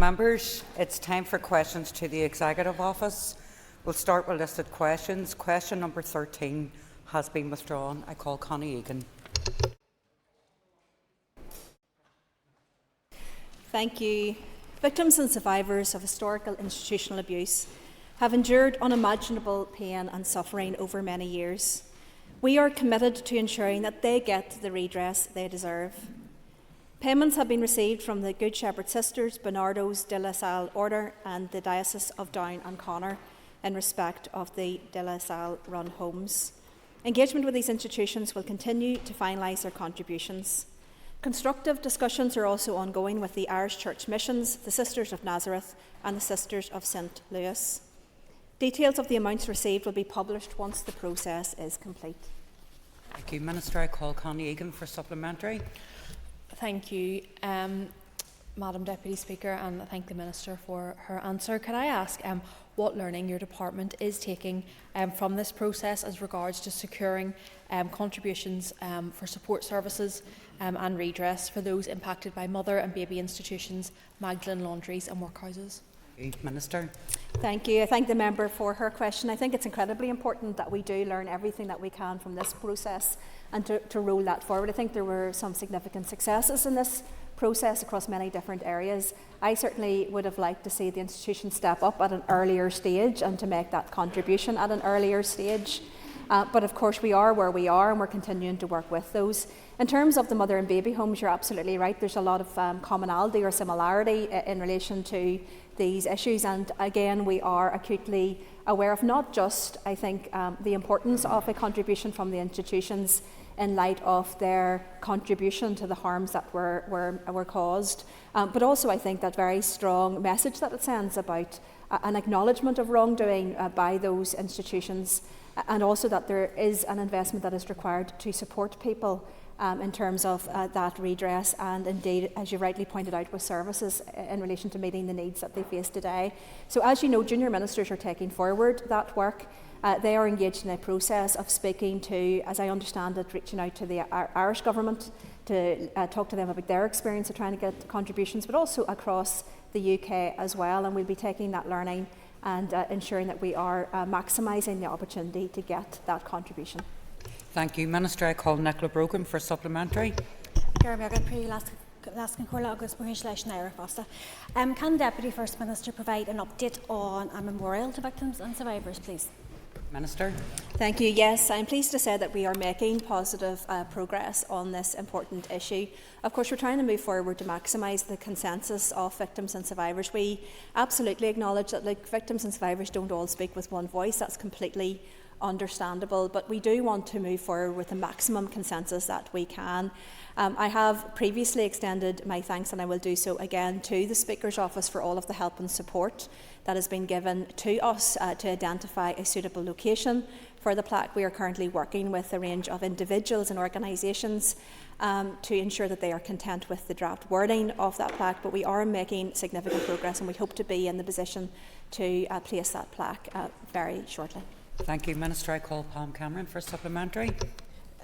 Members, it's time for questions to the Executive Office. We'll start with listed questions. Question number 13 has been withdrawn. I call Connie Egan. Thank you. Victims and survivors of historical institutional abuse have endured unimaginable pain and suffering over many years. We are committed to ensuring that they get the redress they deserve. Payments have been received from the Good Shepherd Sisters, Bernardos de La Salle Order and the Diocese of Down and Connor in respect of the de La Salle run homes. Engagement with these institutions will continue to finalise their contributions. Constructive discussions are also ongoing with the Irish Church Missions, the Sisters of Nazareth and the Sisters of St Louis. Details of the amounts received will be published once the process is complete. Thank you. Minister, I call Connie Egan for supplementary. Thank you, Madam Deputy Speaker, and I thank the Minister for her answer. Could I ask what learning your department is taking from this process as regards to securing contributions for support services and redress for those impacted by mother and baby institutions, Magdalen laundries and workhouses? Minister. Thank you. I thank the member for her question. I think it's incredibly important that we do learn everything that we can from this process and to roll that forward. I think there were some significant successes in this process across many different areas. I certainly would have liked to see the institution step up at an earlier stage and to make that contribution at an earlier stage. But of course we are where we are and we're continuing to work with those. In terms of the mother and baby homes, you're absolutely right. There's a lot of commonality or similarity in relation to these issues, and again we are acutely aware of not just, I think, the importance of a contribution from the institutions in light of their contribution to the harms that were caused, but also I think that very strong message that it sends about an acknowledgement of wrongdoing by those institutions, and also that there is an investment that is required to support people in terms of that redress, and indeed, as you rightly pointed out, with services in relation to meeting the needs that they face today. So as you know, junior ministers are taking forward that work. They are engaged in a process of speaking to, as I understand it, reaching out to the Irish government to talk to them about their experience of trying to get contributions, but also across the UK as well, and we'll be taking that learning and ensuring that we are maximising the opportunity to get that contribution. Thank you. Minister, I call Nicola Brogan for supplementary. Can Deputy First Minister provide an update on a memorial to victims and survivors, please? Minister. Thank you. Yes, I'm pleased to say that we are making positive progress on this important issue. Of course, we're trying to move forward to maximise the consensus of victims and survivors. We absolutely acknowledge that victims and survivors don't all speak with one voice. That's completely understandable, but we do want to move forward with the maximum consensus that we can. I have previously extended my thanks, and I will do so again, to the Speaker's Office for all of the help and support that has been given to us to identify a suitable location for the plaque. We are currently working with a range of individuals and organisations to ensure that they are content with the draft wording of that plaque, but we are making significant progress and we hope to be in the position to place that plaque very shortly. Thank you. Minister, I call Pam Cameron for supplementary.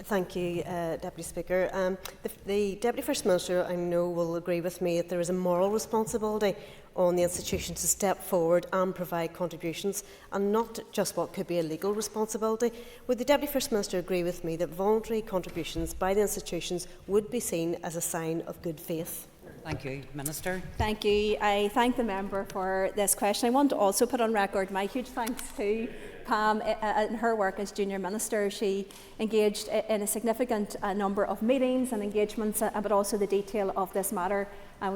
Thank you, Deputy Speaker. The Deputy First Minister, I know, will agree with me that there is a moral responsibility on the institution to step forward and provide contributions, and not just what could be a legal responsibility. Would the Deputy First Minister agree with me that voluntary contributions by the institutions would be seen as a sign of good faith? Thank you. Minister. Thank you. I thank the member for this question. I want to also put on record my huge thanks to Pam in her work as Junior Minister. She engaged in a significant number of meetings and engagements, but also the detail of this matter.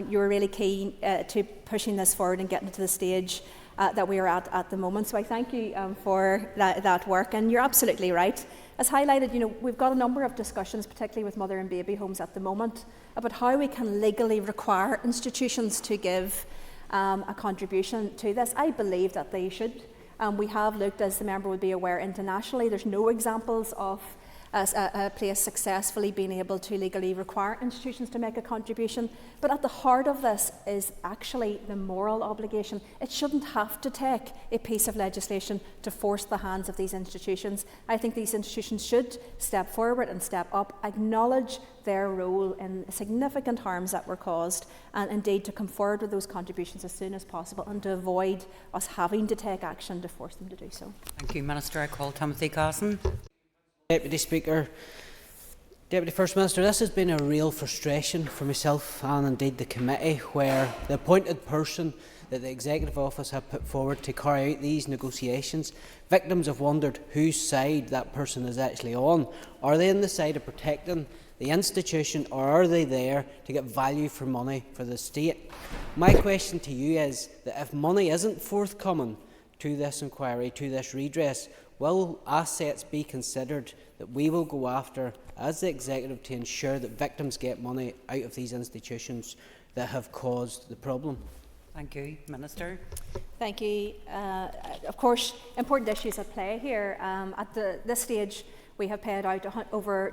You were really keen to pushing this forward and getting it to the stage that we are at the moment. So I thank you for that work. And you're absolutely right. As highlighted, we've got a number of discussions, particularly with mother and baby homes at the moment, about how we can legally require institutions to give a contribution to this. I believe that they should. We have looked, as the member would be aware, internationally. There's no examples of a place successfully being able to legally require institutions to make a contribution. But at the heart of this is actually the moral obligation. It shouldn't have to take a piece of legislation to force the hands of these institutions. I think these institutions should step forward and step up, acknowledge their role in significant harms that were caused, and indeed to come forward with those contributions as soon as possible and to avoid us having to take action to force them to do so. Thank you, Minister. I call Timothy Casson. Deputy Speaker, Deputy First Minister, this has been a real frustration for myself and indeed the committee, where the appointed person that the Executive Office have put forward to carry out these negotiations, victims have wondered whose side that person is actually on. Are they on the side of protecting the institution, or are they there to get value for money for the state? My question to you is that if money isn't forthcoming to this inquiry, to this redress, will assets be considered that we will go after as the Executive to ensure that victims get money out of these institutions that have caused the problem? Thank you, Minister. Thank you. Of course, important issues at play here. At this stage, we have paid out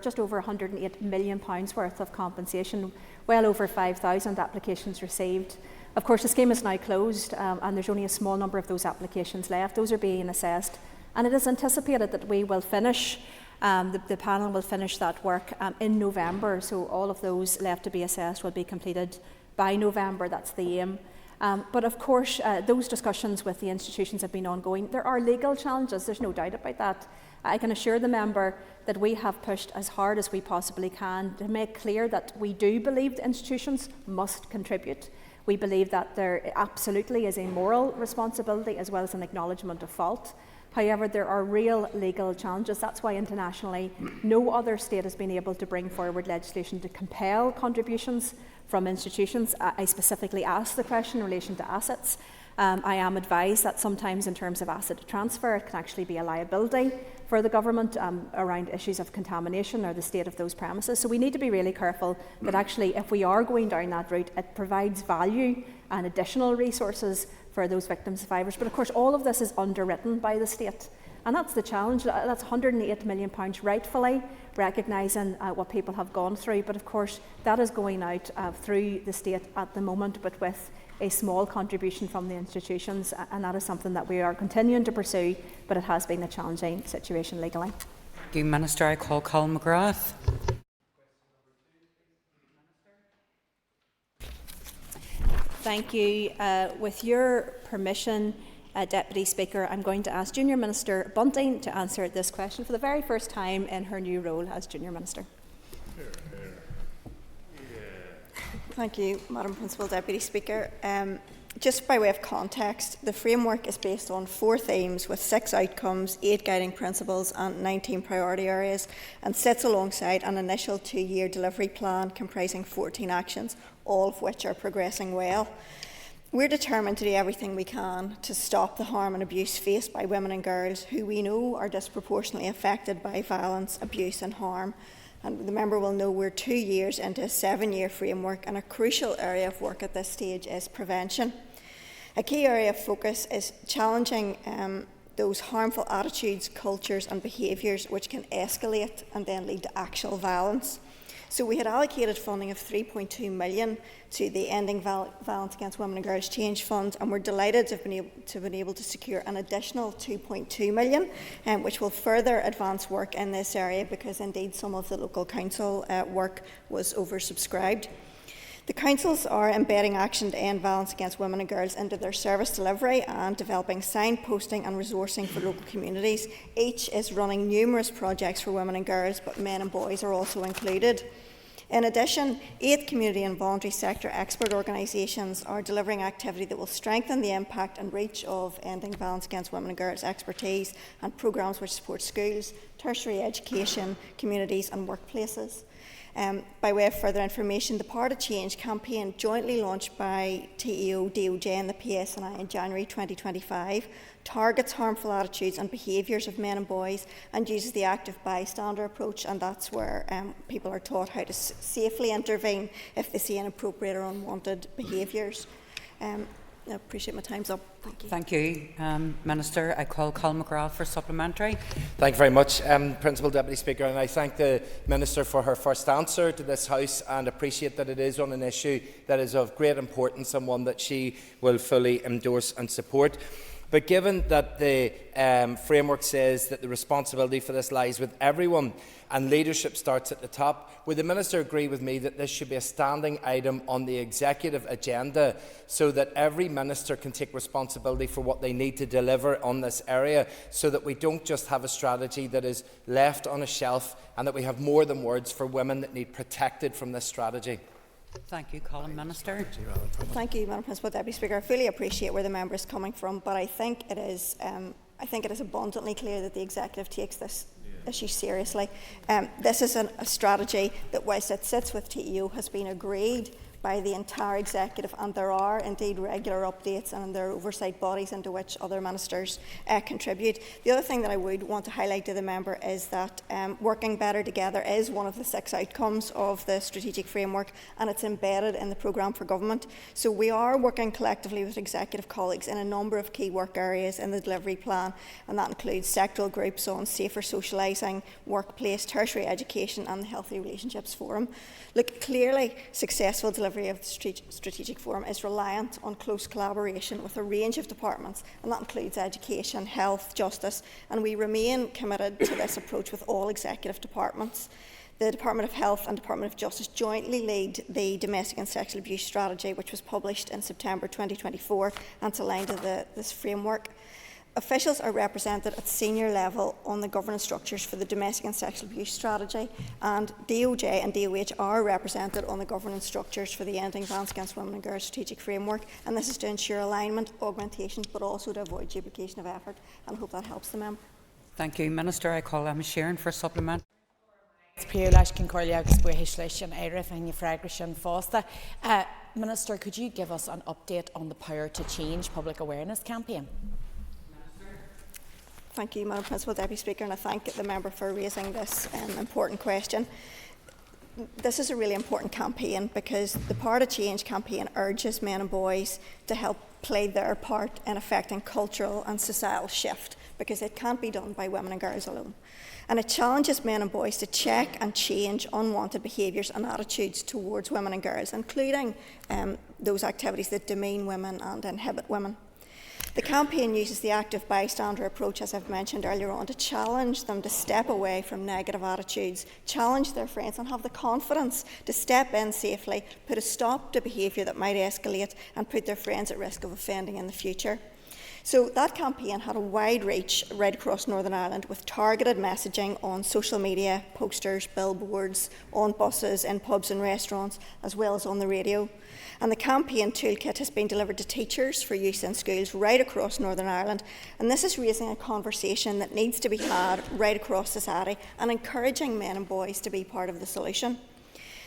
just over £108 million worth of compensation, well over 5,000 applications received. Of course, the scheme is now closed, and there's only a small number of those applications left. Those are being assessed, and it is anticipated that we will finish, the panel will finish that work in November, so all of those left to be assessed will be completed by November. That's the aim. But of course, those discussions with the institutions have been ongoing. There are legal challenges, there's no doubt about that. I can assure the member that we have pushed as hard as we possibly can to make clear that we do believe the institutions must contribute. We believe that there absolutely is a moral responsibility as well as an acknowledgement of fault. However, there are real legal challenges. That's why internationally no other state has been able to bring forward legislation to compel contributions from institutions. I specifically asked the question in relation to assets. I am advised that sometimes in terms of asset transfer it can actually be a liability for the government around issues of contamination or the state of those premises. So we need to be really careful that actually if we are going down that route, it provides value and additional resources for those victims' survivors. But of course all of this is underwritten by the state. And that's the challenge. That's £108 million, rightfully recognising what people have gone through. But of course, that is going out through the state at the moment, but with a small contribution from the institutions. And that is something that we are continuing to pursue, but it has been a challenging situation legally. Thank you, Minister. I call Colin McGrath. Thank you. With your permission, Deputy Speaker, I'm going to ask Junior Minister Bunting to answer this question for the very first time in her new role as Junior Minister. Thank you, Madam Principal Deputy Speaker. Just by way of context, the framework is based on 4 themes with 6 outcomes, 8 guiding principles and 19 priority areas, and sits alongside an initial 2-year delivery plan comprising 14 actions, all of which are progressing well. We're determined to do everything we can to stop the harm and abuse faced by women and girls who we know are disproportionately affected by violence, abuse and harm. And the member will know we're 2 years into a 7-year framework, and a crucial area of work at this stage is prevention. A key area of focus is challenging those harmful attitudes, cultures and behaviours which can escalate and then lead to actual violence. So we had allocated funding of £3.2 million to the Ending Violence Against Women and Girls Change Fund, and we're delighted to have been able to secure an additional £2.2 million, which will further advance work in this area because indeed some of the local council work was oversubscribed. The councils are embedding action to end violence against women and girls into their service delivery and developing signposting and resourcing for local communities. Each is running numerous projects for women and girls, but men and boys are also included. In addition, 8 community and voluntary sector expert organisations are delivering activity that will strengthen the impact and reach of ending violence against women and girls expertise and programmes which support schools, tertiary education, communities and workplaces. By way of further information, the Power to Change campaign, jointly launched by TEO, DOJ and the PSNI in January 2025, targets harmful attitudes and behaviours of men and boys and uses the active bystander approach, and that's where people are taught how to safely intervene if they see inappropriate or unwanted behaviours. I appreciate my time's up. Thank you. Thank you. Minister, I call Colin McGrath for supplementary. Thank you very much, Principal Deputy Speaker, and I thank the Minister for her first answer to this House and appreciate that it is on an issue that is of great importance and one that she will fully endorse and support. But given that the framework says that the responsibility for this lies with everyone and leadership starts at the top, would the Minister agree with me that this should be a standing item on the executive agenda so that every Minister can take responsibility for what they need to deliver on this area, so that we don't just have a strategy that is left on a shelf and that we have more than words for women that need protected from this strategy? Thank you, Colin. Minister. Thank you, Madam Principal Deputy Speaker. I fully appreciate where the member is coming from, but I think it is abundantly clear that the Executive takes this issue seriously. This is a strategy that, whilst it sits with TEO, has been agreed by the entire Executive, and there are indeed regular updates and there are oversight bodies into which other ministers contribute. The other thing that I would want to highlight to the member is that working better together is one of the 6 outcomes of the strategic framework, and it's embedded in the programme for government. So we are working collectively with Executive colleagues in a number of key work areas in the delivery plan, and that includes sectoral groups on safer socialising, workplace, tertiary education and the Healthy Relationships Forum. Look, clearly successful delivery of the strategic forum is reliant on close collaboration with a range of departments, and that includes education, health, justice, and we remain committed to this approach with all executive departments. The Department of Health and Department of Justice jointly lead the Domestic and Sexual Abuse Strategy, which was published in September 2024 and it's aligned to this framework. Officials are represented at senior level on the governance structures for the Domestic and Sexual Abuse Strategy, and DOJ and DOH are represented on the governance structures for the Ending Violence Against Women and Girls Strategic Framework, and this is to ensure alignment, augmentation, but also to avoid duplication of effort, and I hope that helps the member. Thank you, Minister. I call Emma Sheeran for supplement. Minister, could you give us an update on the Power to Change public awareness campaign? Thank you, Madam Principal Deputy Speaker, and I thank the member for raising this important question. This is a really important campaign because the Power to Change campaign urges men and boys to help play their part in affecting cultural and societal shift, because it can't be done by women and girls alone. And it challenges men and boys to check and change unwanted behaviours and attitudes towards women and girls, including those activities that demean women and inhibit women. The campaign uses the active bystander approach, as I've mentioned earlier on, to challenge them to step away from negative attitudes, challenge their friends and have the confidence to step in safely, put a stop to behaviour that might escalate and put their friends at risk of offending in the future. So that campaign had a wide reach right across Northern Ireland, with targeted messaging on social media, posters, billboards, on buses, in pubs and restaurants, as well as on the radio. And the campaign toolkit has been delivered to teachers for use in schools right across Northern Ireland. And this is raising a conversation that needs to be had right across society and encouraging men and boys to be part of the solution.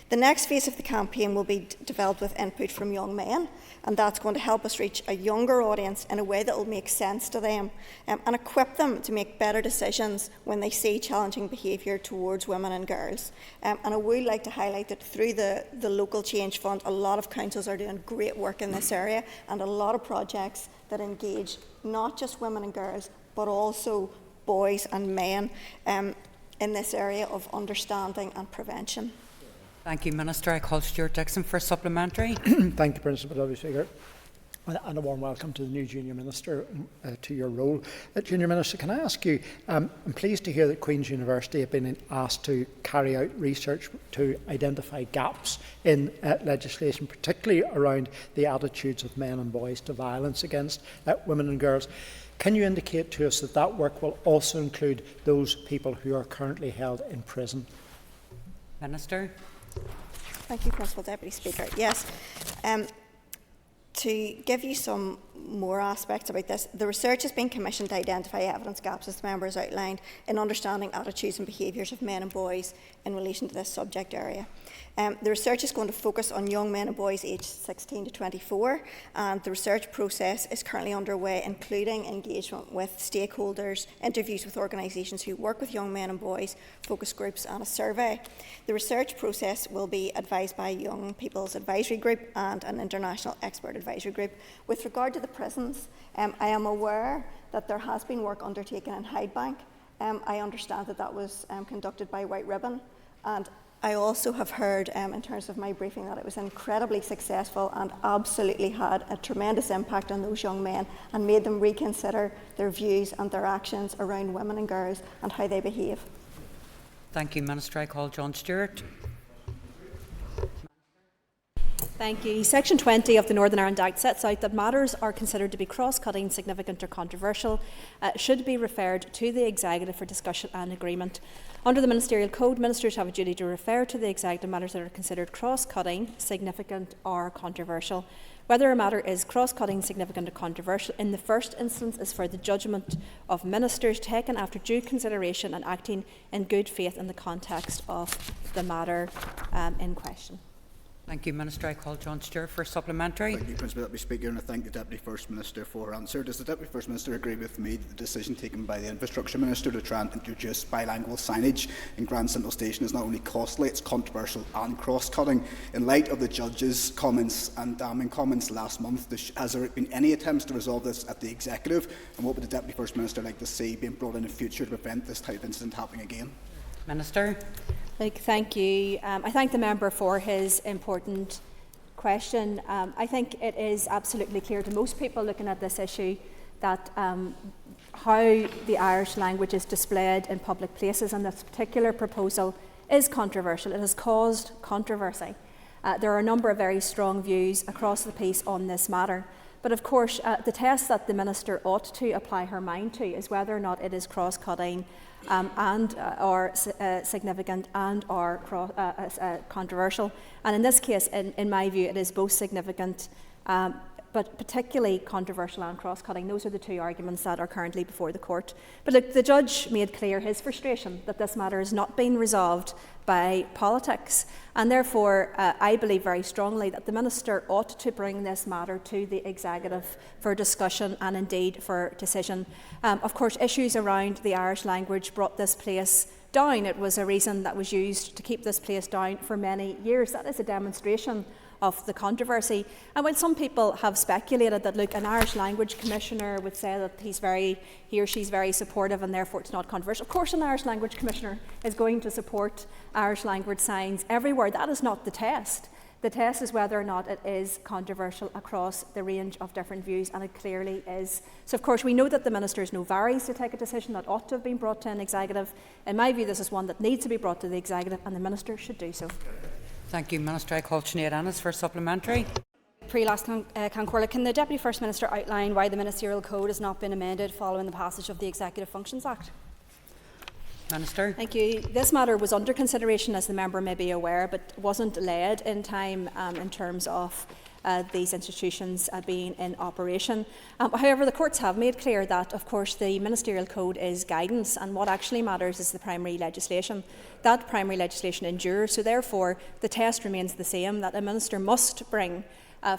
The next phase of the campaign will be developed with input from young men, and that's going to help us reach a younger audience in a way that will make sense to them and equip them to make better decisions when they see challenging behaviour towards women and girls. And I would like to highlight that through the Local Change Fund, a lot of councils are doing great work in this area, and a lot of projects that engage not just women and girls, but also boys and men in this area of understanding and prevention. Thank you, Minister. I call Stuart Dixon for supplementary. Thank you, Principal Deputy Speaker. And a warm welcome to the new Junior Minister to your role. Junior Minister, can I ask you, I'm pleased to hear that Queen's University have been asked to carry out research to identify gaps in legislation, particularly around the attitudes of men and boys to violence against women and girls. Can you indicate to us that that work will also include those people who are currently held in prison? Minister. Thank you, Principal Deputy Speaker. Yes, to give you some more aspects about this. The research has been commissioned to identify evidence gaps, as the member has outlined, in understanding attitudes and behaviours of men and boys in relation to this subject area. The research is going to focus on young men and boys aged 16 to 24, and the research process is currently underway, including engagement with stakeholders, interviews with organisations who work with young men and boys, focus groups and a survey. The research process will be advised by Young People's Advisory Group and an international expert advisory group. With regard to the prisons, I am aware that there has been work undertaken in Hydebank. I understand that that was conducted by White Ribbon, and I also have heard, in terms of my briefing, that it was incredibly successful and absolutely had a tremendous impact on those young men and made them reconsider their views and their actions around women and girls and how they behave. Thank you, Minister. I call John Stewart. Thank you. Section 20 of the Northern Ireland Act sets out that matters are considered to be cross-cutting, significant or controversial should be referred to the Executive for discussion and agreement. Under the Ministerial Code, Ministers have a duty to refer to the Executive matters that are considered cross-cutting, significant or controversial. Whether a matter is cross-cutting, significant or controversial in the first instance is for the judgment of Ministers taken after due consideration and acting in good faith in the context of the matter in question. Thank you, Minister. I call John Stewart for supplementary. Thank you, Principal Deputy Speaker, and I thank the Deputy First Minister for her answer. Does the Deputy First Minister agree with me that the decision taken by the Infrastructure Minister to try and introduce bilingual signage in Grand Central Station is not only costly, it's controversial and cross-cutting? In light of the judge's comments and damning comments last month, has there been any attempts to resolve this at the Executive, and what would the Deputy First Minister like to see being brought in the future to prevent this type of incident happening again? Minister. Thank you. I thank the member for his important question. I think it is absolutely clear to most people looking at this issue that how the Irish language is displayed in public places, and this particular proposal is controversial. It has caused controversy. There are a number of very strong views across the piece on this matter. But of course, the test that the Minister ought to apply her mind to is whether or not it is cross-cutting or significant and or controversial. And in this case, in my view, it is both significant but particularly controversial and cross-cutting. Those are the two arguments that are currently before the court. But look, the judge made clear his frustration that this matter has not been resolved by politics, and therefore I believe very strongly that the Minister ought to bring this matter to the Executive for discussion and indeed for decision. Of course, issues around the Irish language brought this place down. It was a reason that was used to keep this place down for many years. That is a demonstration of the controversy. And when some people have speculated that, look, an Irish Language Commissioner would say that he or she's very supportive and therefore it's not controversial. Of course an Irish Language Commissioner is going to support Irish language signs everywhere. That is not the test. The test is whether or not it is controversial across the range of different views, and it clearly is. So of course we know that the Minister is no varies to take a decision that ought to have been brought to an Executive. In my view, this is one that needs to be brought to the Executive, and the Minister should do so. Thank you, Minister. I call Sinead Ennis for supplementary. Pre-last Concorla, can the Deputy First Minister outline why the Ministerial Code has not been amended following the passage of the Executive Functions Act? Minister. Thank you. This matter was under consideration, as the member may be aware, but wasn't led in time in terms of these institutions being in operation. However, the courts have made clear that, of course, the Ministerial Code is guidance, and what actually matters is the primary legislation. That primary legislation endures, so therefore the test remains the same, that a Minister must bring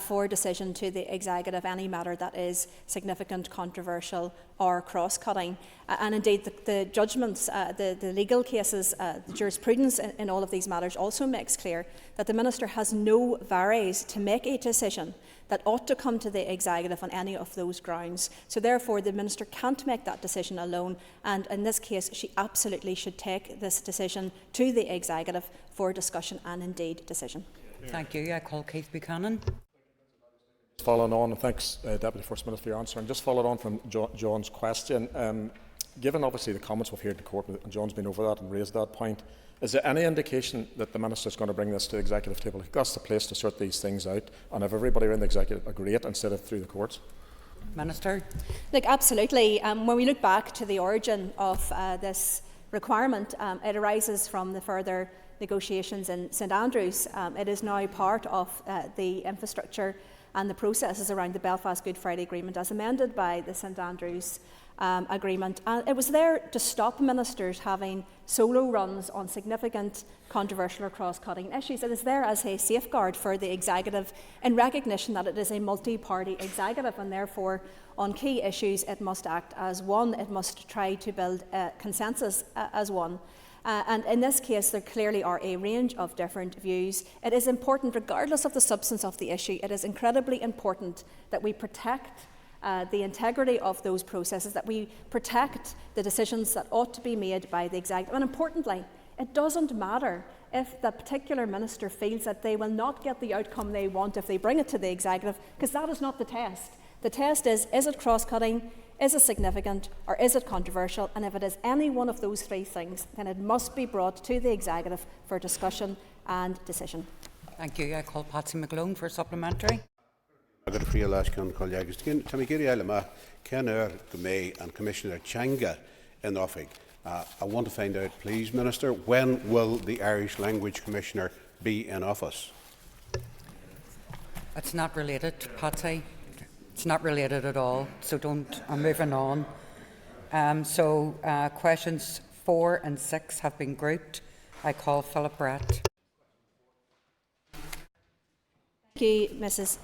for decision to the Executive any matter that is significant, controversial or cross-cutting. And indeed the judgments, the legal cases, the jurisprudence in all of these matters also makes clear that the Minister has no varies to make a decision that ought to come to the Executive on any of those grounds. So therefore the Minister can't make that decision alone, and in this case she absolutely should take this decision to the Executive for discussion and indeed decision. Thank you. I call Keith Buchanan. Following on, and thanks Deputy First Minister for your answer, and just following on from John's question, given obviously the comments we've heard in court, and John's been over that and raised that point, is there any indication that the Minister is going to bring this to the Executive table? That's the place to sort these things out, and if everybody in the Executive agree it instead of through the courts? Minister. Look, absolutely. When we look back to the origin of this requirement, it arises from the further negotiations in St Andrews. It is now part of the infrastructure and the processes around the Belfast Good Friday Agreement as amended by the St Andrews Agreement. And it was there to stop ministers having solo runs on significant, controversial or cross-cutting issues. It is there as a safeguard for the executive in recognition that it is a multi-party executive, and therefore on key issues it must act as one. It must try to build consensus as one. And in this case, there clearly are a range of different views. It is important, regardless of the substance of the issue, it is incredibly important that we protect the integrity of those processes, that we protect the decisions that ought to be made by the executive. And importantly, it doesn't matter if the particular minister feels that they will not get the outcome they want if they bring it to the executive, because that is not the test. The test is it cross-cutting, is it significant, or is it controversial? And if it is any one of those three things, then it must be brought to the executive for discussion and decision. Thank you. I call Patsy McGlone for supplementary. And Commissioner Changa in Offaig. I want to find out, please, Minister, when will the Irish Language Commissioner be in office? It's not related, Patsy. It's not related at all, so I'm moving on. Questions 4 and 6 have been grouped. I call Philip Brett. Thank you, Mrs.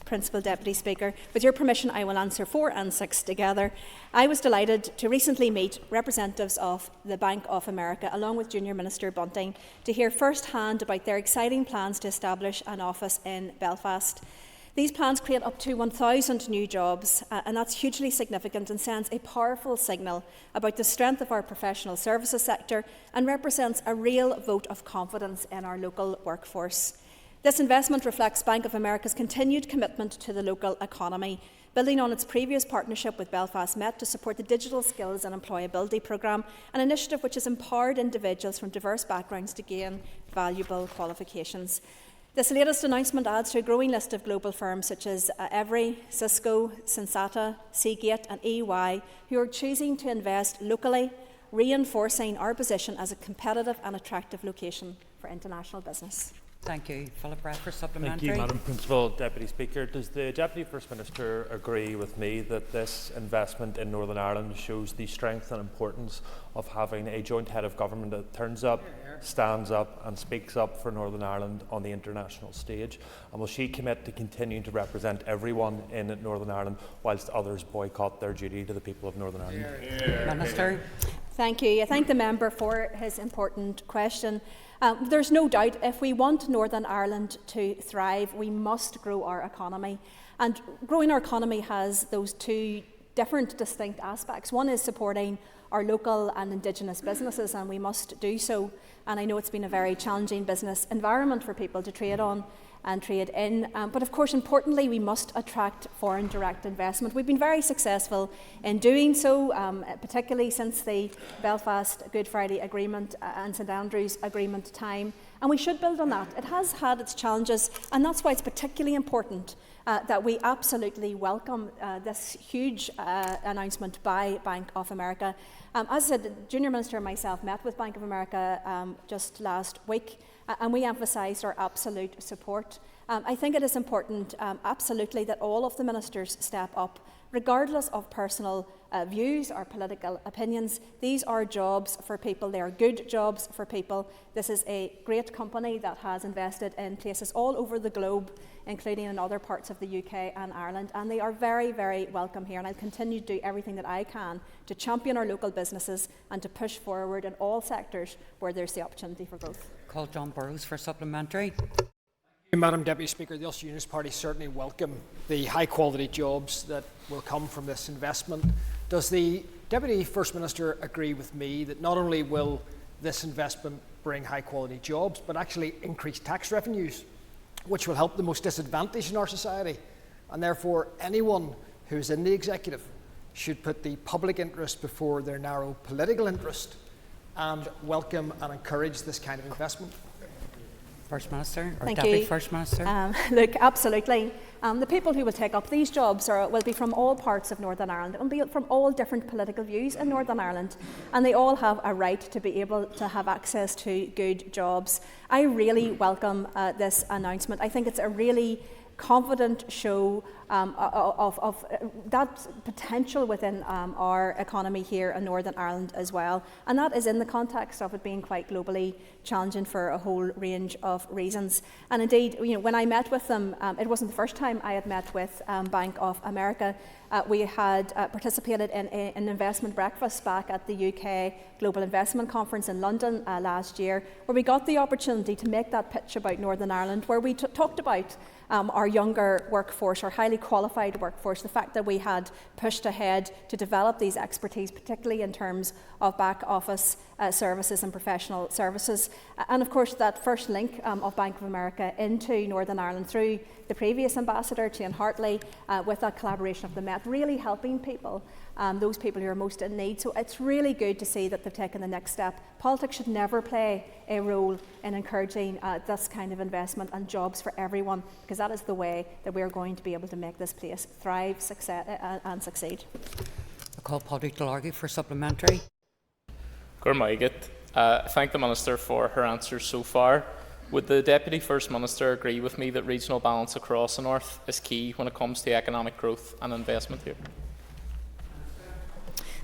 Principal Deputy Speaker. With your permission, I will answer 4 and 6 together. I was delighted to recently meet representatives of the Bank of America, along with Junior Minister Bunting, to hear first-hand about their exciting plans to establish an office in Belfast. These plans create up to 1,000 new jobs, and that's hugely significant and sends a powerful signal about the strength of our professional services sector and represents a real vote of confidence in our local workforce. This investment reflects Bank of America's continued commitment to the local economy, building on its previous partnership with Belfast Met to support the Digital Skills and Employability Programme, an initiative which has empowered individuals from diverse backgrounds to gain valuable qualifications. This latest announcement adds to a growing list of global firms such as Every, Cisco, Sensata, Seagate and EY, who are choosing to invest locally, reinforcing our position as a competitive and attractive location for international business. Thank you. Philip Brett for supplementary. Thank you, Madam Principal Deputy Speaker. Does the Deputy First Minister agree with me that this investment in Northern Ireland shows the strength and importance of having a joint head of government that turns up, stands up and speaks up for Northern Ireland on the international stage? And will she commit to continuing to represent everyone in Northern Ireland whilst others boycott their duty to the people of Northern Ireland? Minister. Thank you. I thank the member for his important question. There's no doubt if we want Northern Ireland to thrive, we must grow our economy. And growing our economy has those two different, distinct aspects. One is supporting our local and Indigenous businesses, and we must do so. And I know it's been a very challenging business environment for people to trade on and trade in. But of course, importantly, we must attract foreign direct investment. We've been very successful in doing so, particularly since the Belfast Good Friday Agreement and St Andrews Agreement time. And we should build on that. It has had its challenges, and that's why it's particularly important that we absolutely welcome this huge announcement by Bank of America. As I said, the Junior Minister and myself met with Bank of America just last week, and we emphasised our absolute support. I think it is important, absolutely, that all of the ministers step up, regardless of personal views or political opinions. These are jobs for people. They are good jobs for people. This is a great company that has invested in places all over the globe, including in other parts of the UK and Ireland, and they are very, very welcome here. And I'll continue to do everything that I can to champion our local businesses and to push forward in all sectors where there's the opportunity for growth. Call John Burrows for supplementary. Madam Deputy Speaker, the Ulster Unionist Party certainly welcome the high-quality jobs that will come from this investment. Does the Deputy First Minister agree with me that not only will this investment bring high-quality jobs, but actually increase tax revenues, which will help the most disadvantaged in our society? And therefore, anyone who is in the executive should put the public interest before their narrow political interest and welcome and encourage this kind of investment. First Minister, or Thank Deputy you. First Minister. Look, absolutely. The people who will take up these jobs will be from all parts of Northern Ireland. It will be from all different political views in Northern Ireland, and they all have a right to be able to have access to good jobs. I really welcome this announcement. I think it's a really confident show of that potential within our economy here in Northern Ireland as well, and that is in the context of it being quite globally challenging for a whole range of reasons. And indeed, when I met with them, it wasn't the first time I had met with Bank of America. We had participated in an investment breakfast back at the UK Global Investment Conference in London last year, where we got the opportunity to make that pitch about Northern Ireland, where we talked about our younger workforce, our highly qualified workforce, the fact that we had pushed ahead to develop these expertise, particularly in terms of back office services and professional services. And of course, that first link of Bank of America into Northern Ireland through the previous ambassador, Jane Hartley, with that collaboration of the Met, really helping people, those people who are most in need. So it's really good to see that they've taken the next step. Politics should never play a role in encouraging this kind of investment and jobs for everyone, because that is the way that we're going to be able to make this place thrive and succeed. I call Paddy Delargy for supplementary. Thank the Minister for her answers so far. Would the Deputy First Minister agree with me that regional balance across the North is key when it comes to economic growth and investment here?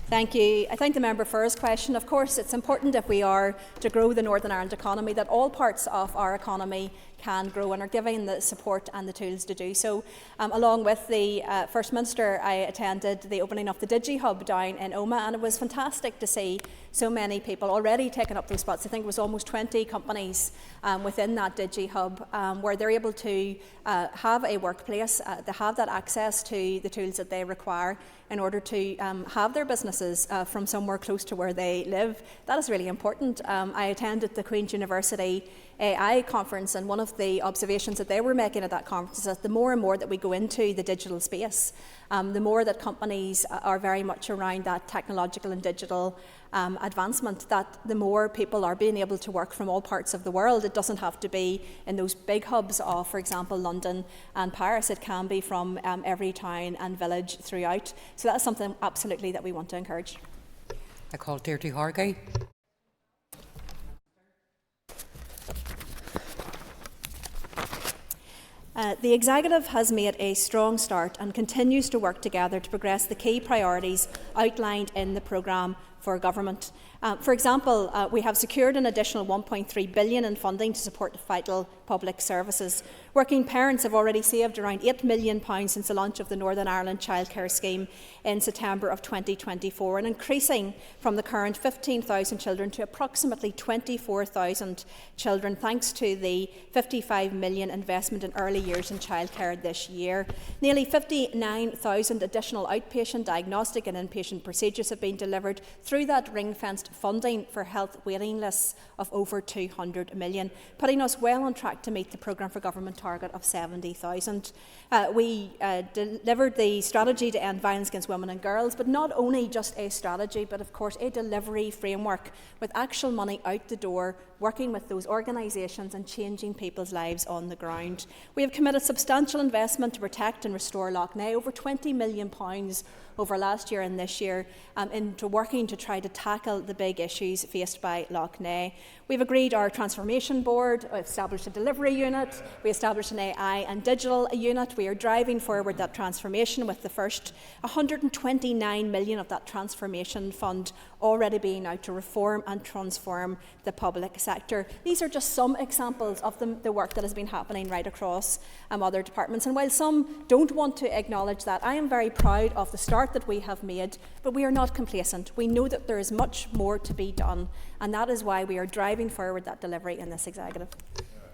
Thank you. I thank the member for his question. Of course, it's important if we are to grow the Northern Ireland economy that all parts of our economy can grow and are given the support and the tools to do so. Along with the First Minister, I attended the opening of the DigiHub down in Omagh, and it was fantastic to see so many people already taking up those spots. I think it was almost 20 companies within that DigiHub where they're able to have a workplace, to have that access to the tools that they require in order to have their businesses from somewhere close to where they live. That is really important. I attended the Queen's University AI conference, and one of the observations that they were making at that conference is that the more and more that we go into the digital space, the more that companies are very much around that technological and digital advancement, that the more people are being able to work from all parts of the world. It doesn't have to be in those big hubs of, for example, London and Paris. It can be from every town and village throughout. So that's something absolutely that we want to encourage. I call Deirdre Hargey. The Executive has made a strong start and continues to work together to progress the key priorities outlined in the programme for government. For example, we have secured an additional $1.3 billion in funding to support vital public services. Working parents have already saved around £8 million since the launch of the Northern Ireland Childcare Scheme in September of 2024, and increasing from the current 15,000 children to approximately 24,000 children, thanks to the £55 million investment in early years in childcare this year. Nearly 59,000 additional outpatient, diagnostic and inpatient procedures have been delivered through that ring-fenced funding for health waiting lists of over 200 million, putting us well on track to meet the programme for government target of 70,000. We delivered the strategy to end violence against women and girls, but not only just a strategy, but of course a delivery framework with actual money out the door, working with those organisations and changing people's lives on the ground. We have committed substantial investment to protect and restore Lough Neagh, over £20 million over last year and this year, into working to try to tackle the big issues faced by Lough Neagh. We've agreed our transformation board, established a delivery unit, we established an AI and digital unit. We are driving forward that transformation with the first £129 million of that transformation fund already being out to reform and transform the public sector. These are just some examples of the work that has been happening right across other departments. And while some don't want to acknowledge that, I am very proud of the start that we have made, but we are not complacent. We know that there is much more to be done, and that is why we are driving forward that delivery in this Executive.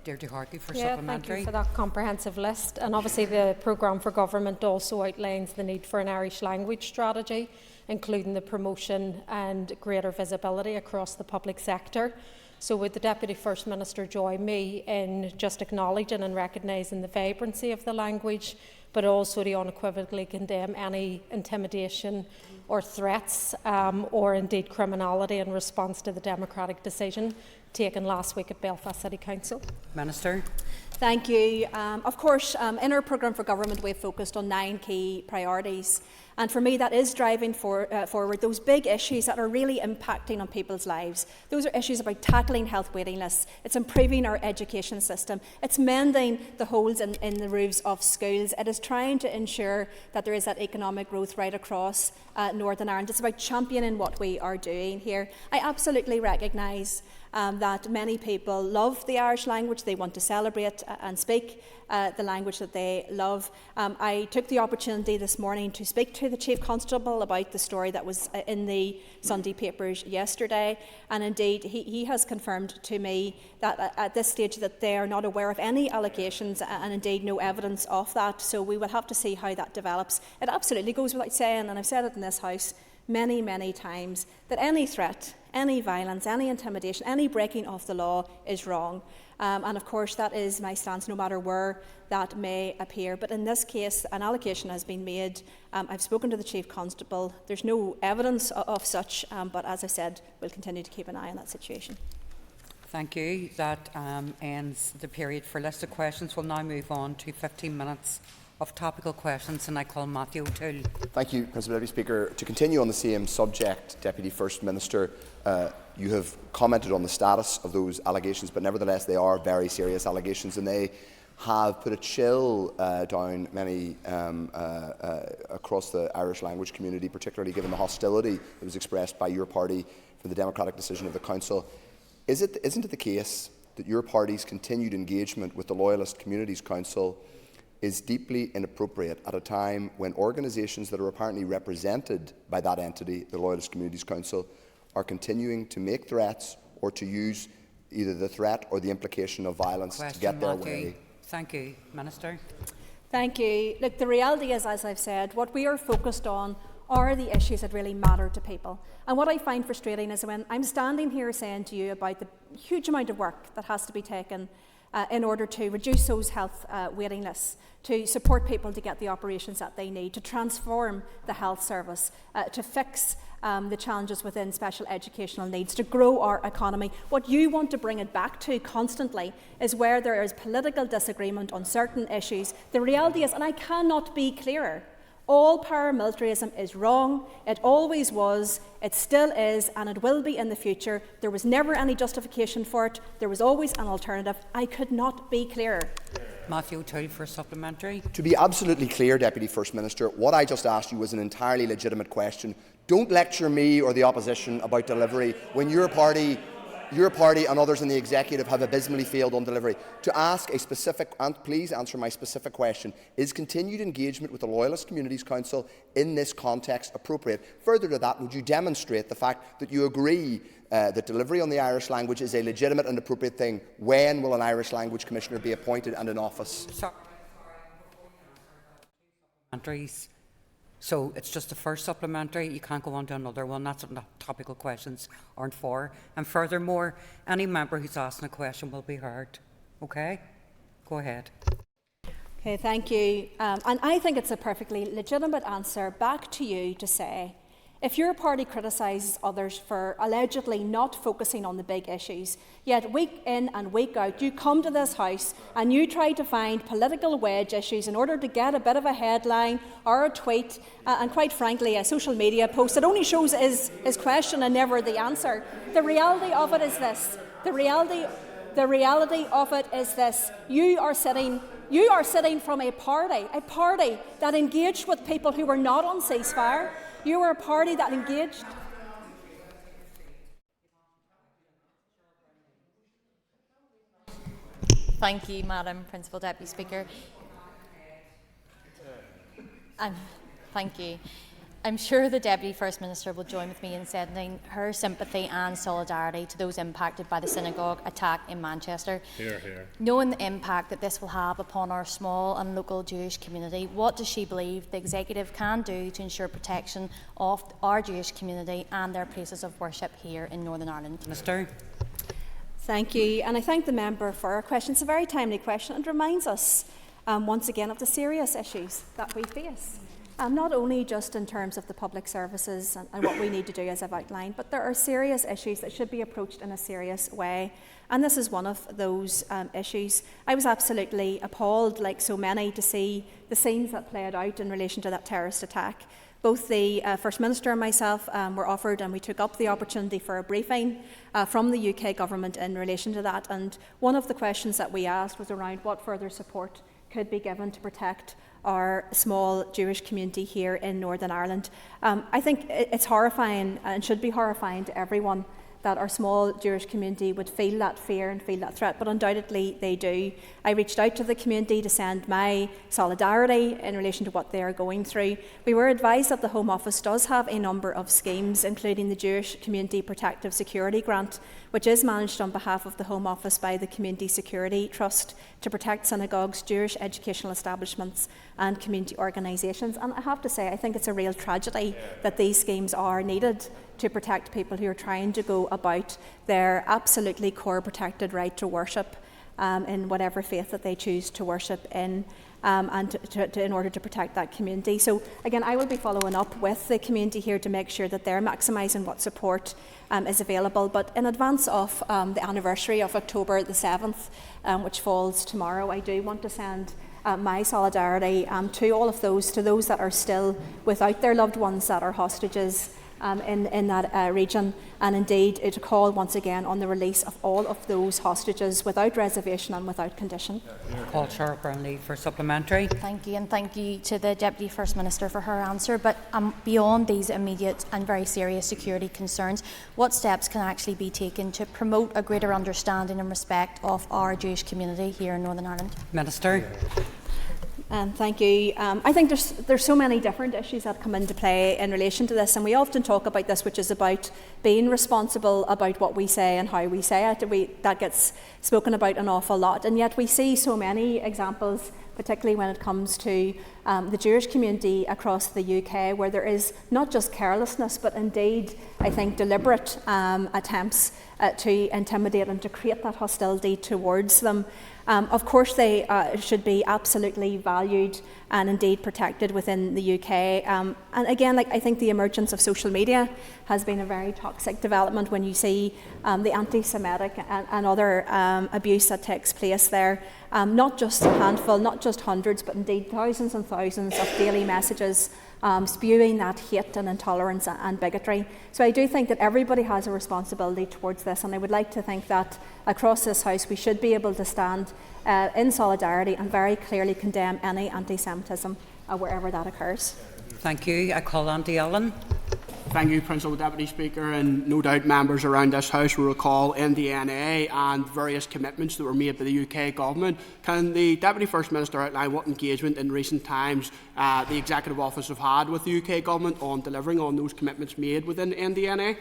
Deirdre Hargey for Thank supplementary. you for that comprehensive list. And obviously the programme for government also outlines the need for an Irish language strategy, including the promotion and greater visibility across the public sector. So would the Deputy First Minister join me in just acknowledging and recognising the vibrancy of the language, but also to unequivocally condemn any intimidation or threats or indeed criminality in response to the democratic decision taken last week at Belfast City Council? Minister. Thank you. Of course, in our programme for government, we've focused on 9 key priorities. And for me, that is driving forward those big issues that are really impacting on people's lives. Those are issues about tackling health waiting lists. It's improving our education system. It's mending the holes in the roofs of schools. It is trying to ensure that there is that economic growth right across Northern Ireland. It's about championing what we are doing here. I absolutely recognise that many people love the Irish language. They want to celebrate and speak the language that they love. I took the opportunity this morning to speak to the Chief Constable about the story that was in the Sunday papers yesterday, and indeed he has confirmed to me that at this stage that they are not aware of any allegations and indeed no evidence of that, so we will have to see how that develops. It absolutely goes without saying, and I've said it in this House many, many times, that any threat, any violence, any intimidation, any breaking of the law is wrong. And of course that is my stance no matter where that may appear. But in this case an allegation has been made. I've spoken to the Chief Constable. There's no evidence of such, but as I said, we'll continue to keep an eye on that situation. Thank you. That ends the period for listed questions. We'll now move on to 15 minutes of topical questions, and I call Matthew O'Toole. Thank you, Principal Deputy Speaker. To continue on the same subject, Deputy First Minister, you have commented on the status of those allegations, but nevertheless they are very serious allegations, and they have put a chill down many across the Irish language community, particularly given the hostility that was expressed by your party for the democratic decision of the Council. Isn't it the case that your party's continued engagement with the Loyalist Communities Council is deeply inappropriate at a time when organisations that are apparently represented by that entity, the Loyalist Communities Council, are continuing to make threats or to use either the threat or the implication of violence to get their way? Thank you. Minister. Thank you. Look, the reality is, as I've said, what we are focused on are the issues that really matter to people. And what I find frustrating is when I'm standing here saying to you about the huge amount of work that has to be taken in order to reduce those health waiting lists, to support people to get the operations that they need, to transform the health service, to fix the challenges within special educational needs, to grow our economy. What you want to bring it back to constantly is where there is political disagreement on certain issues. The reality is, and I cannot be clearer, all paramilitarism is wrong. It always was, it still is, and it will be in the future. There was never any justification for it. There was always an alternative. I could not be clearer. Matthew O'Toole for supplementary. To be absolutely clear, Deputy First Minister, what I just asked you was an entirely legitimate question. Don't lecture me or the opposition about delivery when your party and others in the executive have abysmally failed on delivery. To ask a specific, and please answer my specific question, is continued engagement with the Loyalist Communities Council in this context appropriate? Further to that, would you demonstrate the fact that you agree that delivery on the Irish language is a legitimate and appropriate thing? When will an Irish Language Commissioner be appointed and in office? Supplementaries. So it's just the first supplementary, you can't go on to another one. That's what topical questions aren't for. And furthermore, any member who's asking a question will be heard. Okay? Go ahead. Okay, thank you. And I think it's a perfectly legitimate answer back to you to say, if your party criticises others for allegedly not focusing on the big issues, yet week in and week out you come to this House and you try to find political wedge issues in order to get a bit of a headline or a tweet, and quite frankly a social media post that only shows his question and never the answer. The reality of it is this. The reality of it is this. You are sitting from a party that engaged with people who were not on ceasefire. You were a party that engaged. Thank you, Madam Principal Deputy Speaker. Thank you. I'm sure the Deputy First Minister will join with me in sending her sympathy and solidarity to those impacted by the synagogue attack in Manchester. Hear, hear. Knowing the impact that this will have upon our small and local Jewish community, what does she believe the Executive can do to ensure protection of our Jewish community and their places of worship here in Northern Ireland? Minister. Thank you, and I thank the member for her question. It's a very timely question and reminds us once again of the serious issues that we face. Not only just in terms of the public services and what we need to do as I've outlined, but there are serious issues that should be approached in a serious way. And this is one of those issues. I was absolutely appalled, like so many, to see the scenes that played out in relation to that terrorist attack. Both the First Minister and myself were offered, and we took up the opportunity for a briefing from the UK Government in relation to that. And one of the questions that we asked was around what further support could be given to protect our small Jewish community here in Northern Ireland. I think it's horrifying and should be horrifying to everyone that our small Jewish community would feel that fear and feel that threat, but undoubtedly they do. I reached out to the community to send my solidarity in relation to what they are going through. We were advised that the Home Office does have a number of schemes, including the Jewish Community Protective Security Grant, which is managed on behalf of the Home Office by the Community Security Trust to protect synagogues, Jewish educational establishments and community organisations. And I have to say, I think it's a real tragedy that these schemes are needed to protect people who are trying to go about their absolutely core protected right to worship in whatever faith that they choose to worship in, and in order to protect that community. So again, I will be following up with the community here to make sure that they're maximising what support is available. But in advance of the anniversary of October the 7th, which falls tomorrow, I do want to send my solidarity to all of those, to those that are still without their loved ones that are hostages in that region, and indeed to call once again on the release of all of those hostages without reservation and without condition. Call Charlotte Brownlee for supplementary. Thank you, and thank you to the Deputy First Minister for her answer. But beyond these immediate and very serious security concerns, what steps can actually be taken to promote a greater understanding and respect of our Jewish community here in Northern Ireland? Minister. Thank you. I think there's so many different issues that come into play in relation to this, and we often talk about this, which is about being responsible about what we say and how we say it. That gets spoken about an awful lot, and yet we see so many examples, particularly when it comes to the Jewish community across the UK, where there is not just carelessness, but indeed, I think, deliberate attempts to intimidate and to create that hostility towards them. Of course, they should be absolutely valued and indeed protected within the UK. And again, I think the emergence of social media has been a very toxic development when you see the anti-Semitic and other abuse that takes place there. Not just a handful, not just hundreds, but indeed thousands and thousands of daily messages spewing that hate and intolerance and bigotry. So I do think that everybody has a responsibility towards this, and I would like to think that across this House we should be able to stand in solidarity and very clearly condemn any anti-Semitism wherever that occurs. Thank you. I call Andy Allen. Thank you, Principal Deputy Speaker, and no doubt members around this House will recall NDNA and various commitments that were made by the UK Government. Can the Deputy First Minister outline what engagement in recent times the Executive Office have had with the UK Government on delivering on those commitments made within NDNA?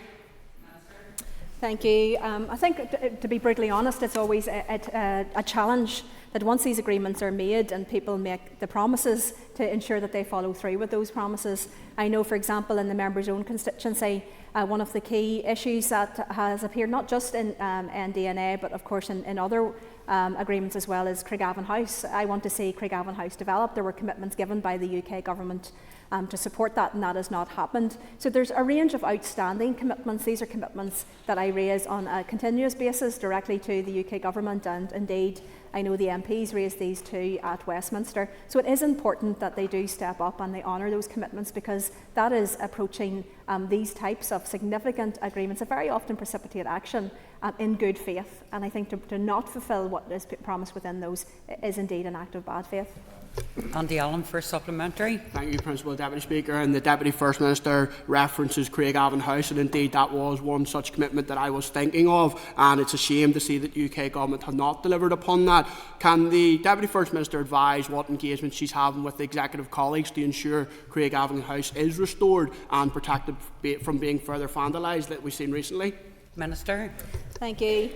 Thank you. I think, to be brutally honest, it's always a challenge that once these agreements are made and people make the promises, to ensure that they follow through with those promises. I know, for example, in the member's own constituency, one of the key issues that has appeared not just in NDNA, but of course in other agreements as well, is Craigavon House. I want to see Craigavon House developed. There were commitments given by the UK Government to support that, and that has not happened. So there's a range of outstanding commitments. These are commitments that I raise on a continuous basis directly to the UK Government, and indeed I know the MPs raised these too at Westminster. So it is important that they do step up and they honour those commitments, because that is approaching these types of significant agreements, a very often precipitate action in good faith. And I think to not fulfil what is promised within those is indeed an act of bad faith. Andy Allen for supplementary. Thank you, Principal Deputy Speaker. And the Deputy First Minister references Craigavon House, and indeed that was one such commitment that I was thinking of, and it's a shame to see that the UK Government have not delivered upon that. Can the Deputy First Minister advise what engagement she's having with the Executive colleagues to ensure Craigavon House is restored and protected from being further vandalised that we've seen recently? Minister. Thank you.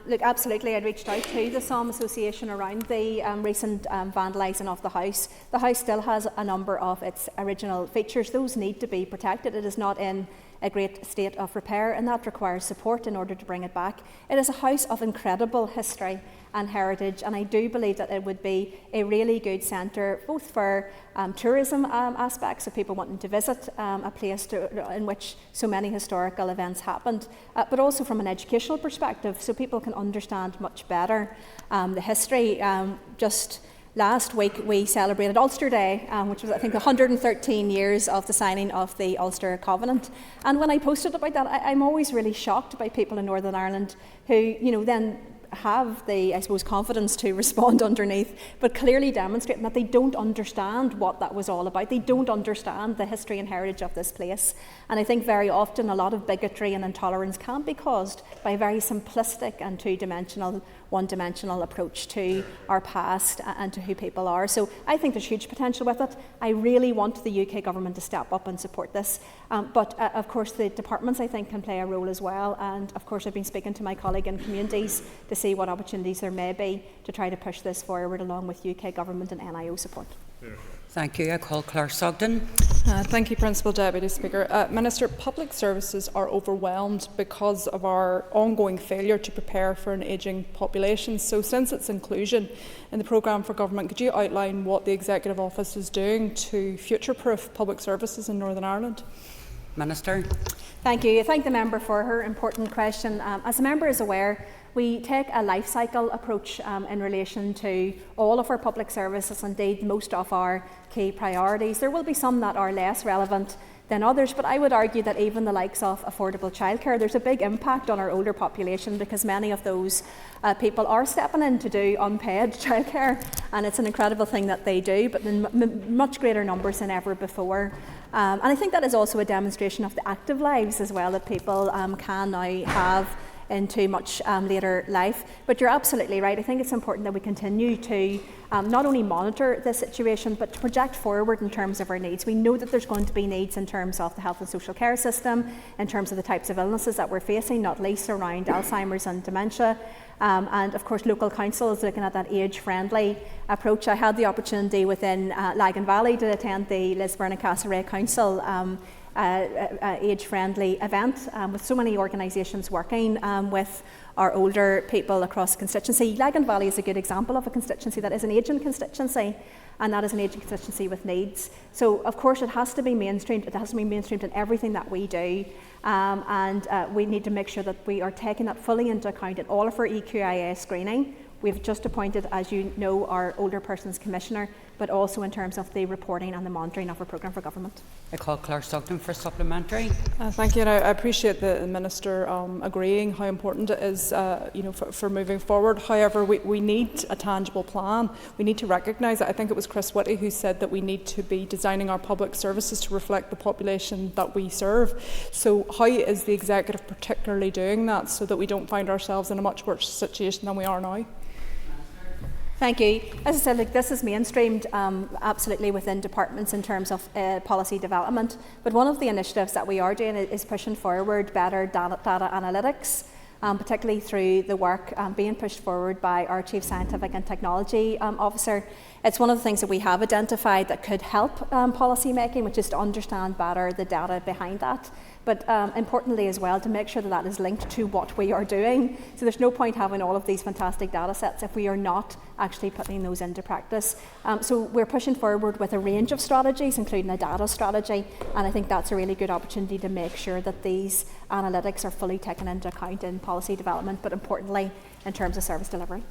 Look, absolutely, I reached out to the Psalm Association around the recent vandalising of the house. The house still has a number of its original features. Those need to be protected. It is not in a great state of repair, and that requires support in order to bring it back. It is a house of incredible history and heritage, and I do believe that it would be a really good centre both for tourism aspects, so people wanting to visit a place in which so many historical events happened, but also from an educational perspective, so people can understand much better the history. Just last week we celebrated Ulster Day, which was I think 113 years of the signing of the Ulster Covenant, and when I posted about that, I'm always really shocked by people in Northern Ireland who then have the, I suppose, confidence to respond underneath, but clearly demonstrating that they don't understand what that was all about. They don't understand the history and heritage of this place. And I think very often a lot of bigotry and intolerance can be caused by a very simplistic and two-dimensional, one-dimensional approach to our past and to who people are. So I think there's huge potential with it. I really want the UK government to step up and support this. But of course the departments, I think, can play a role as well. And of course I've been speaking to my colleague in communities to see what opportunities there may be to try to push this forward along with UK government and NIO support. Thank you. I call Claire Sugden. Thank you, Principal Deputy Speaker. Minister, public services are overwhelmed because of our ongoing failure to prepare for an ageing population. So since its inclusion in the programme for government, could you outline what the Executive Office is doing to future-proof public services in Northern Ireland? Minister. Thank you. I thank the member for her important question. As the member is aware, we take a life cycle approach in relation to all of our public services, indeed most of our key priorities. There will be some that are less relevant than others, but I would argue that even the likes of affordable childcare, there's a big impact on our older population because many of those people are stepping in to do unpaid childcare, and it's an incredible thing that they do, but in much greater numbers than ever before. And I think that is also a demonstration of the active lives as well that people can now have into much later life. But you're absolutely right. I think it's important that we continue to not only monitor the situation, but to project forward in terms of our needs. We know that there's going to be needs in terms of the health and social care system, in terms of the types of illnesses that we're facing, not least around Alzheimer's and dementia. And of course local council is looking at that age-friendly approach. I had the opportunity within Lagan Valley to attend the Lisburn and Castlereagh Council age-friendly event with so many organisations working with our older people across the constituency. Lagan Valley is a good example of a constituency that is an ageing constituency, and that is an ageing constituency with needs. So of course it has to be mainstreamed. It has to be mainstreamed in everything that we do, and we need to make sure that we are taking that fully into account in all of our EQIA screening. We've just appointed, as you know, our Older Persons Commissioner, but also in terms of the reporting and the monitoring of our programme for government. I call Claire Sugden for supplementary. Thank you, and I appreciate the Minister agreeing how important it is for moving forward. However, we need a tangible plan. We need to recognise it. I think it was Chris Whitty who said that we need to be designing our public services to reflect the population that we serve. So how is the Executive particularly doing that so that we don't find ourselves in a much worse situation than we are now? Thank you. As I said, this is mainstreamed absolutely within departments in terms of policy development. But one of the initiatives that we are doing is pushing forward better data analytics, particularly through the work being pushed forward by our Chief Scientific and Technology Officer. It's one of the things that we have identified that could help policy making, which is to understand better the data behind that. But importantly as well, to make sure that that is linked to what we are doing. So there's no point having all of these fantastic data sets if we are not actually putting those into practice. So we're pushing forward with a range of strategies, including a data strategy, and I think that's a really good opportunity to make sure that these analytics are fully taken into account in policy development, but importantly in terms of service delivery.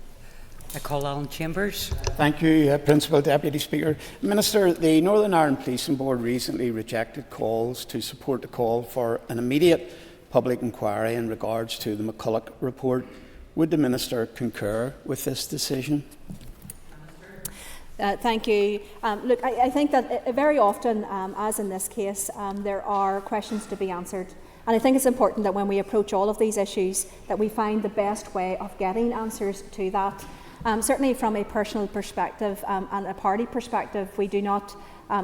I call Alan Chambers. Thank you, Principal Deputy Speaker. Minister, the Northern Ireland Policing Board recently rejected calls to support the call for an immediate public inquiry in regards to the McCulloch report. Would the Minister concur with this decision? Thank you. Look, I think that very often, as in this case, there are questions to be answered. And I think it's important that when we approach all of these issues, that we find the best way of getting answers to that. Certainly from a personal perspective and a party perspective, we do not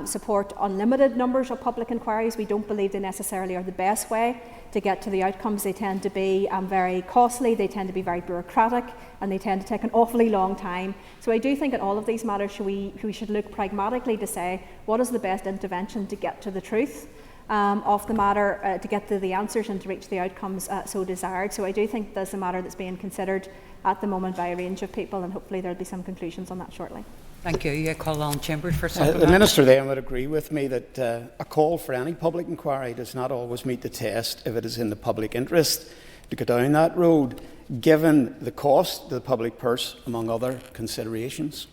support unlimited numbers of public inquiries. We don't believe they necessarily are the best way to get to the outcomes. They tend to be very costly, they tend to be very bureaucratic, and they tend to take an awfully long time. So I do think in all of these matters we should look pragmatically to say what is the best intervention to get to the truth. of the matter to get to the answers and to reach the outcomes so desired. So I do think there's a matter that's being considered at the moment by a range of people, and hopefully there'll be some conclusions on that shortly. Thank you. You call Alan Chambers for The supplement. Minister then would agree with me that a call for any public inquiry does not always meet the test if it is in the public interest to go down that road, given the cost to the public purse, among other considerations.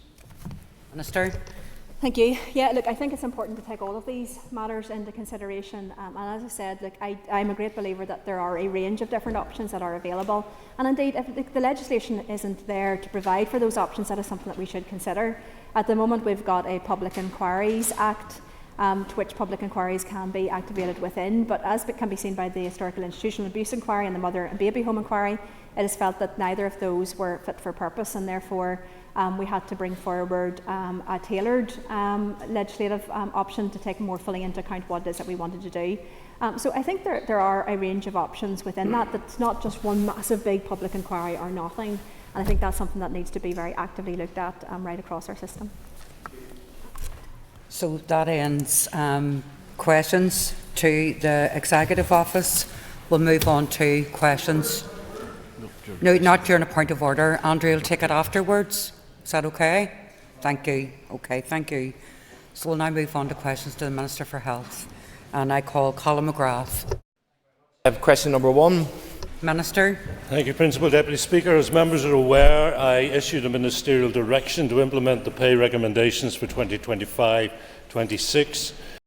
Minister. Thank you. Yeah, look, I think it's important to take all of these matters into consideration. And as I said, look, I'm a great believer that there are a range of different options that are available. And indeed, if the legislation isn't there to provide for those options, that is something that we should consider. At the moment, we've got a Public Inquiries Act, to which public inquiries can be activated within. But as it can be seen by the Historical Institutional Abuse Inquiry and the Mother and Baby Home Inquiry, it is felt that neither of those were fit for purpose, and therefore we had to bring forward a tailored legislative option to take more fully into account what it is that we wanted to do. So I think there are a range of options within that. That's not just one massive big public inquiry or nothing. And I think that's something that needs to be very actively looked at right across our system. So that ends questions to the Executive Office. We'll move on to questions. No, not during a point of order. Andrew will take it afterwards. Is that okay? Thank you. Okay, thank you. So we'll now move on to questions to the Minister for Health. And I call Colin McGrath. Question number 1. Minister. Thank you, Principal Deputy Speaker. As members are aware, I issued a ministerial direction to implement the pay recommendations for 2025-26.